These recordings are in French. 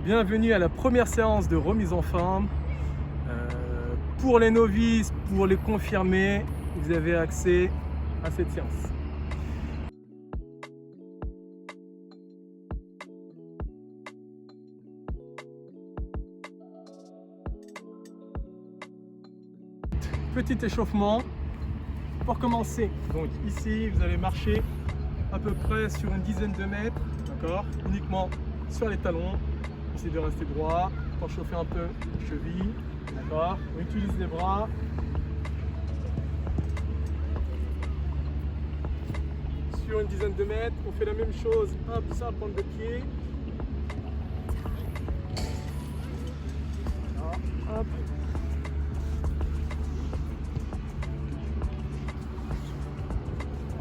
Bienvenue à la première séance de remise en forme. Pour les novices, pour les confirmés, vous avez accès à cette séance. Petit échauffement pour commencer. Donc ici, vous allez marcher à peu près sur une dizaine de mètres, d'accord, uniquement sur les talons. Essayez de rester droit pour chauffer un peu les chevilles, d'accord. On utilise les bras. Sur une dizaine de mètres, on fait la même chose, hop, ça, pointe de pied. Voilà, hop.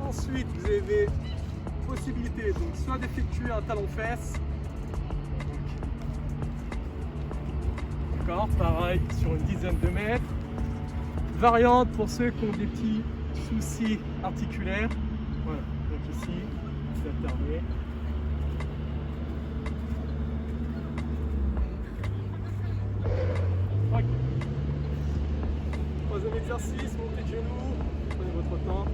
Ensuite, vous avez possibilité donc soit d'effectuer un talon-fesse. D'accord, pareil sur une dizaine de mètres. Variante pour ceux qui ont des petits soucis articulaires. Voilà, donc ici, c'est alterné. Ok. Troisième exercice, montée de genoux, prenez votre temps.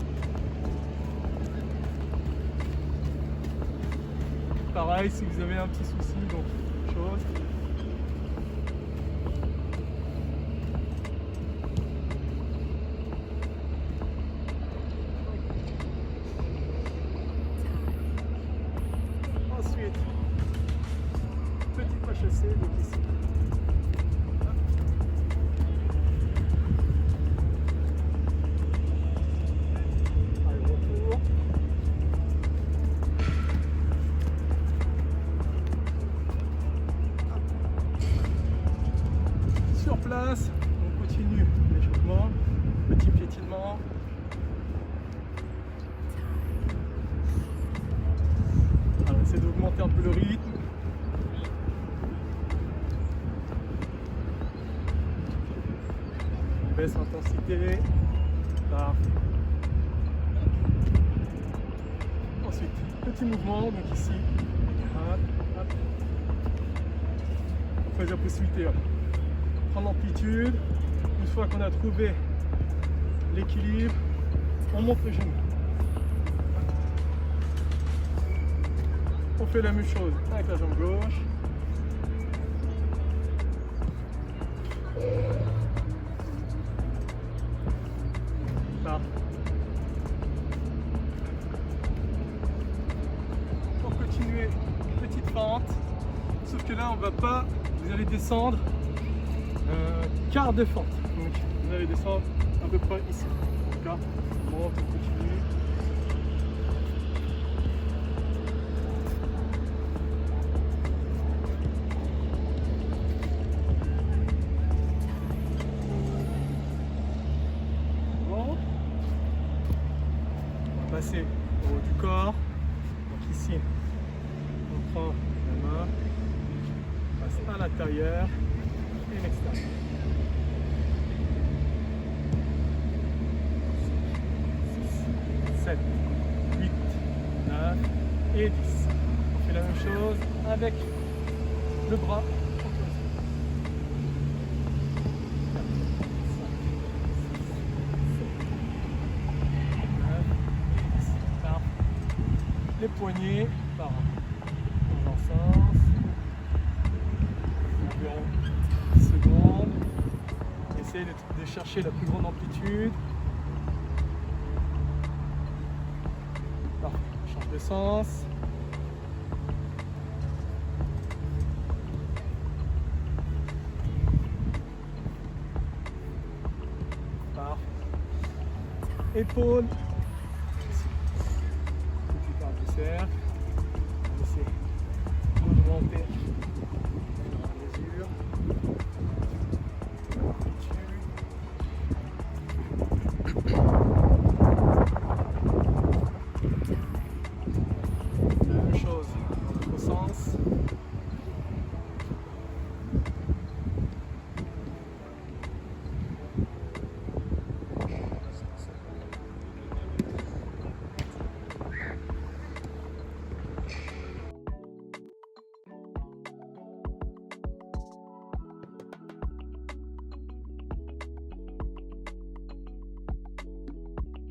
Pareil, si vous avez un petit souci, donc même chose. Ensuite, petit pas chassé, donc ici. Allez, retour. Sur place, on continue l'échauffement, petit piétinement. Alors, essaie d'augmenter un peu le rythme. Baisse l'intensité. Parfait. Ensuite, petit mouvement, donc ici. Hop, hop. Après, j'ai la possibilité. Prendre l'amplitude. Une fois qu'on a trouvé l'équilibre, on monte le genou. On fait la même chose avec la jambe gauche. Parfait. Pour continuer, petite pente. Sauf que là, on va pas. Vous allez descendre quart de fente. Donc, vous allez descendre à peu près ici. D'accord? On monte, on continue. Passer au haut du corps. Donc ici, on prend la main, on passe à l'intérieur et l'extérieur. 7, 8, 9 et 10. On fait la même chose avec le bras. Les poignets par dans un sens, environ 10 secondes. Essayez de chercher la plus grande amplitude. Parfait. Change de sens. Parfait. Épaules. Cercle, on essaie d'augmenter la mesure, la même chose dans l'autre sens.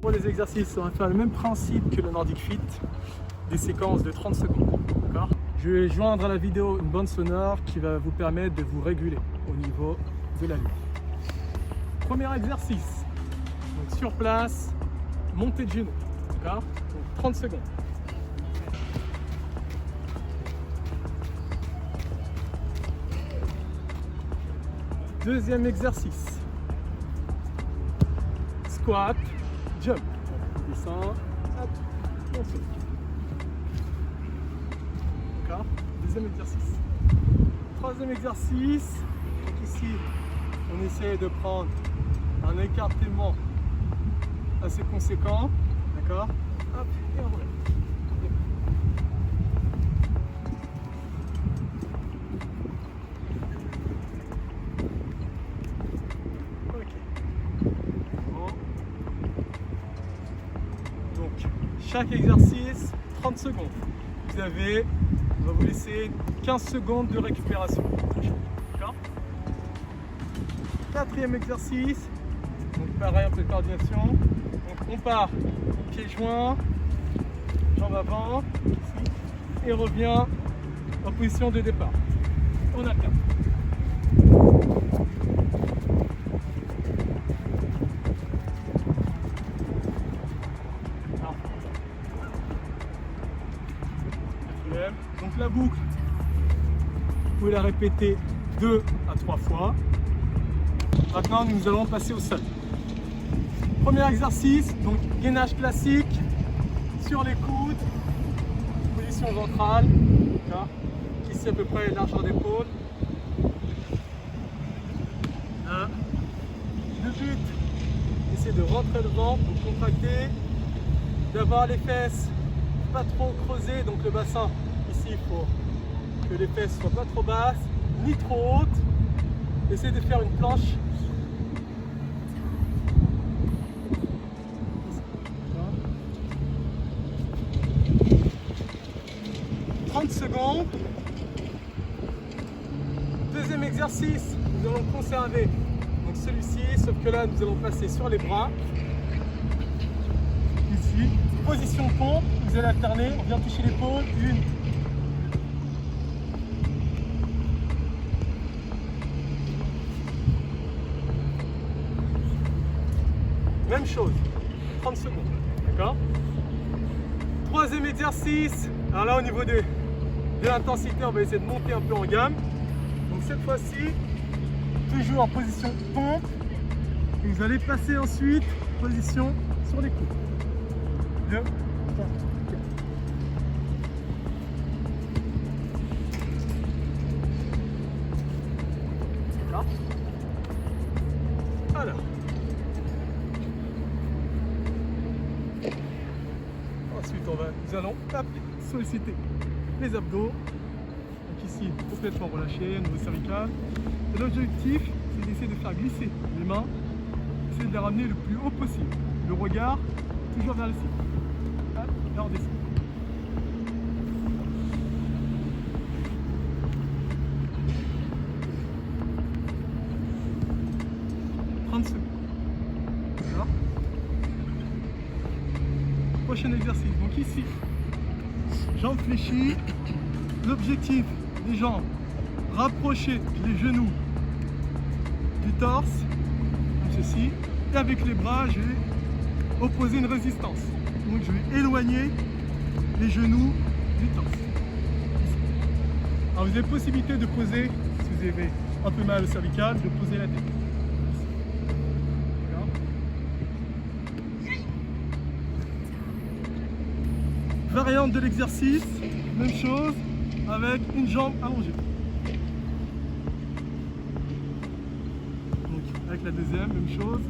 Pour les exercices, on va faire le même principe que le Nordic Fit, des séquences de 30 secondes. D'accord ? Je vais joindre à la vidéo une bande sonore qui va vous permettre de vous réguler au niveau de la lutte. Premier exercice, donc sur place, montée de genoux. D'accord ? Donc 30 secondes. Deuxième exercice, squat, jump. Descend, hop, on saute. D'accord ? Deuxième exercice. Troisième exercice, donc ici, on essaie de prendre un écartement assez conséquent. D'accord ? Hop, et on relève. Chaque exercice, 30 secondes. On va vous laisser 15 secondes de récupération. D'accord ? Quatrième exercice, donc pareil, un peu de coordination. Donc on part, pieds joints, jambes avant, ici, et revient en position de départ. On alterne. Donc la boucle, vous pouvez la répéter 2 à 3 fois. Maintenant, nous allons passer au sol. Premier exercice, donc gainage classique sur les coudes, position ventrale, ici à peu près largeur d'épaule. Le but, c'est de rentrer le ventre, de contracter, d'avoir les fesses pas trop creusées, donc le bassin. Ici, il faut que les fesses ne soient pas trop basses, ni trop hautes. Essayez de faire une planche. 30 secondes. Deuxième exercice, nous allons conserver donc celui-ci, sauf que là, nous allons passer sur les bras. Ici, position pompe, vous allez alterner, on vient toucher l'épaule, 1. Même chose, 30 secondes, d'accord ? Troisième exercice, alors là au niveau de l'intensité, on va essayer de monter un peu en gamme. Donc cette fois-ci, toujours en position pompe, et vous allez passer ensuite position sur les coudes. 2, 3, 4. D'accord ? Alors. Ensuite, nous allons solliciter les abdos. Donc ici, complètement relâché, niveau cervical. Et l'objectif, c'est d'essayer de faire glisser les mains, essayer de les ramener le plus haut possible. Le regard, toujours vers le ciel. Et on descend. Prochain exercice, donc ici, jambes fléchies, l'objectif des jambes, rapprocher les genoux du torse, comme ceci, et avec les bras, je vais opposer une résistance. Donc je vais éloigner les genoux du torse. Alors vous avez possibilité de poser, si vous avez un peu mal au cervical, de poser la tête. Variante de l'exercice, même chose, avec une jambe allongée. Donc avec la deuxième, même chose.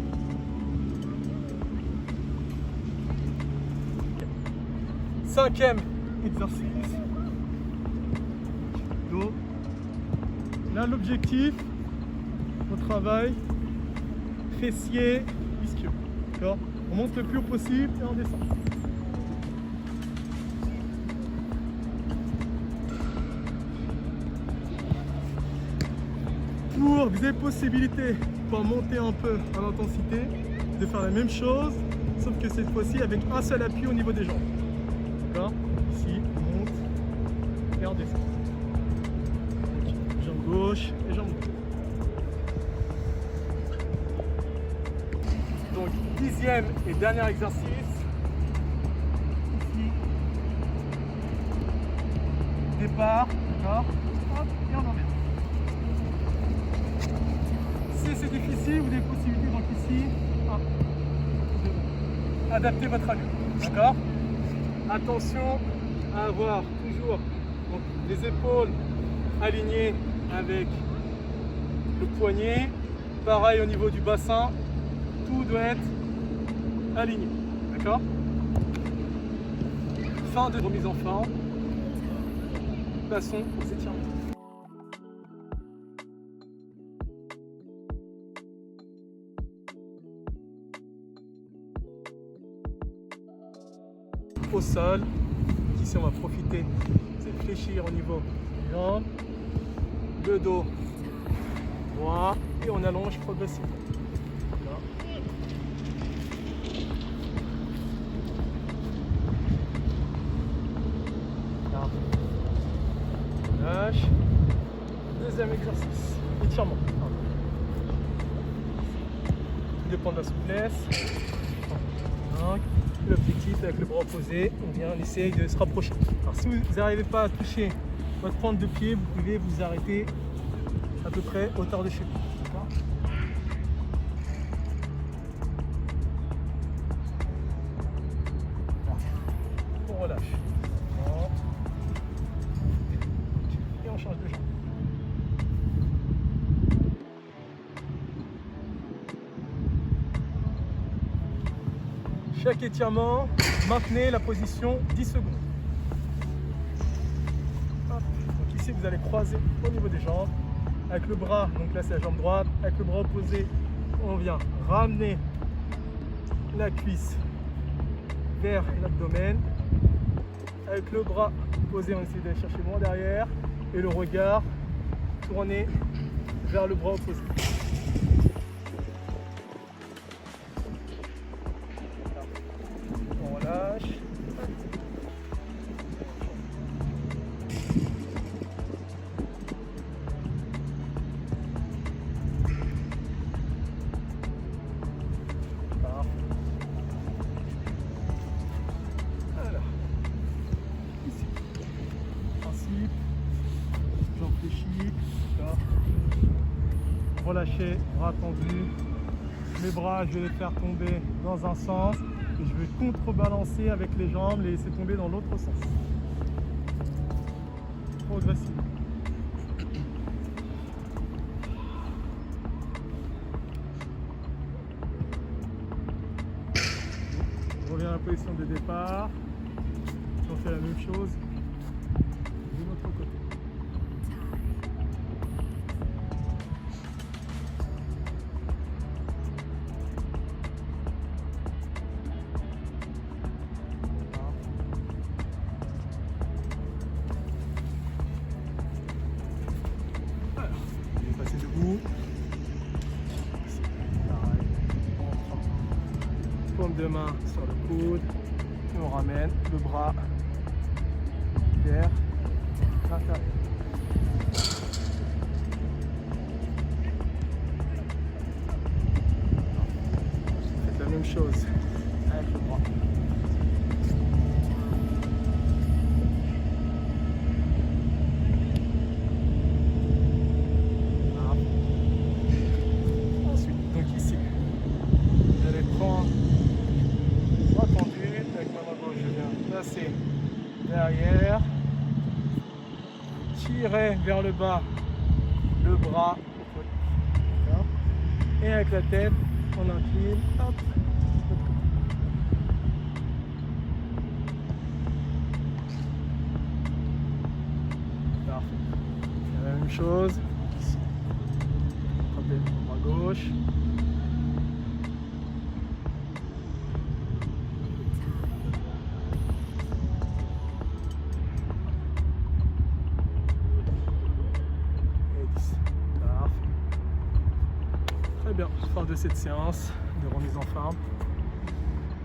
Cinquième exercice. Dos. Là l'objectif, on travaille fessier, ischion. D'accord ? On monte le plus haut possible et on descend. Vous avez possibilité pour monter un peu en intensité de faire la même chose sauf que cette fois-ci avec un seul appui au niveau des jambes. D'accord? Ici, on monte et on descend. Donc, jambe gauche et jambe droite. Donc, 10e et dernier exercice. Ici, départ, d'accord? Hop, et on emmène. Si c'est difficile, vous avez possibilité, donc ici, adaptez votre allure, d'accord? Attention à avoir toujours donc, les épaules alignées avec le poignet. Pareil au niveau du bassin, tout doit être aligné, d'accord? Fin de remise en forme. Passons aux étirements. Au sol, ici on va profiter de fléchir au niveau des jambes, le dos droit et on allonge progressivement. Là. On lâche. Deuxième exercice, étirement. Tout dépend de la souplesse. Donc, l'objectif avec le bras opposé, on essaye de se rapprocher. Alors si vous n'arrivez pas à toucher votre pointe de pied, vous pouvez vous arrêter à peu près hauteur de chez vous. D'accord ? On relâche. Et on change de jambe. Chaque étirement, maintenez la position 10 secondes. Hop. Donc ici, vous allez croiser au niveau des jambes. Avec le bras, donc là c'est la jambe droite, avec le bras opposé, on vient ramener la cuisse vers l'abdomen. Avec le bras opposé, on essaie d'aller chercher loin derrière. Et le regard tourné vers le bras opposé. On relâche. Alors, ici, principe, jambes fléchies, relâchez, bras tendus, mes bras je vais les faire tomber dans un sens et je vais contrebalancer avec les jambes, les laisser tomber dans l'autre sens. Progressivement. Je reviens à la position de départ. On fait la même chose de l'autre côté. Alors, je vais passer debout. Pareil. Paume de main sur le coude. Et on ramène le bras vers l'intérieur. Faites la même chose avec le bras. Ensuite, donc ici, vous allez prendre bras tendu, avec ma main gauche, je viens placer derrière, tirer vers le bas le bras, et avec la tête, on incline, hop, parfait. La même chose, frappez le bras gauche. Très bien, fin de cette séance de remise en forme.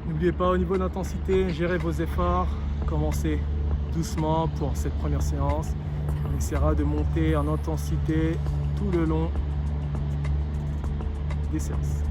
N'oubliez pas, au niveau d'intensité, gérez vos efforts, commencez doucement pour cette première séance. On essaiera de monter en intensité tout le long des séances.